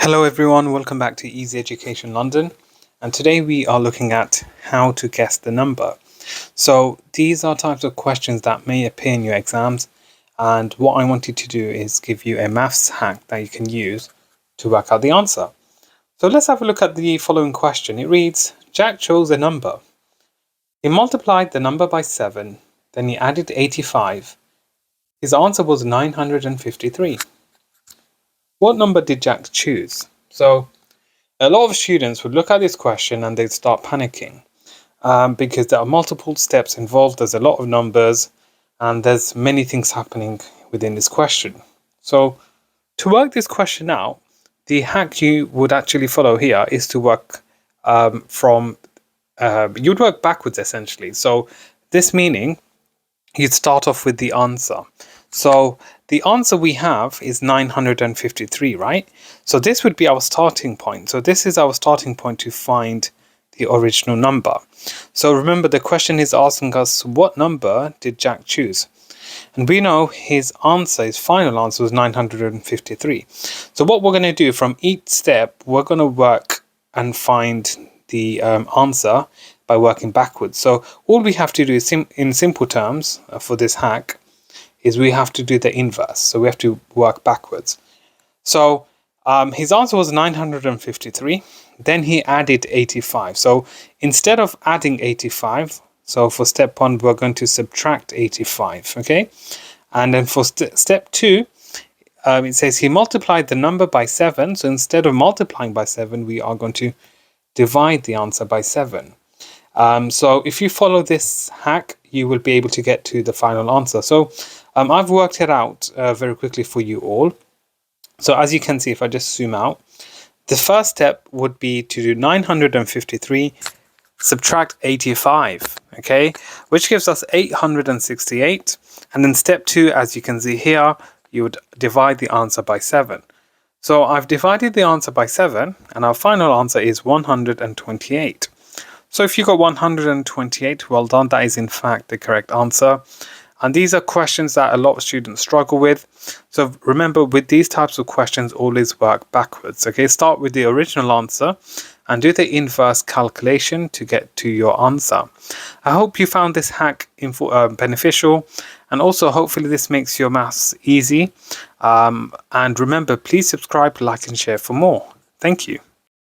Hello everyone, welcome back to Easy Education London, and today we are looking at how to guess the number. So these are types of questions that may appear in your exams, and what I wanted to do is give you a maths hack that you can use to work out the answer. So let's have a look at the following question. It reads, Jack chose a number. He multiplied the number by 7, then he added 85. His answer was 953. What number did Jack choose? So a lot of students would look at this question and they'd start panicking because there are multiple steps involved. There's a lot of numbers and there's many things happening within this question. So to work this question out, the hack you would actually follow here is to work you'd work backwards essentially. So this meaning you'd start off with the answer. So the answer we have is 953, right? So this would be our starting point. So this is our starting point to find the original number. So remember, the question is asking us, what number did Jack choose? And we know his answer, his final answer was 953. So what we're going to do from each step, we're going to work and find the answer by working backwards. So all we have to do is in simple terms for this hack is we have to do the inverse. So we have to work backwards. So his answer was 953. Then he added 85. So instead of adding 85, so for step 1, we're going to subtract 85. Okay. And then for step 2, it says he multiplied the number by 7. So instead of multiplying by 7, we are going to divide the answer by 7. So if you follow this hack, you will be able to get to the final answer. So I've worked it out very quickly for you all. So as you can see, if I just zoom out, the first step would be to do 953 subtract 85, okay, which gives us 868. And then step 2, as you can see here, you would divide the answer by 7. So I've divided the answer by 7, and our final answer is 128. So if you got 128, well done. That is in fact the correct answer. And these are questions that a lot of students struggle with. So remember, with these types of questions, always work backwards. Okay, start with the original answer and do the inverse calculation to get to your answer. I hope you found this hack beneficial, and also hopefully this makes your maths easy. And remember, please subscribe, like and share for more. Thank you.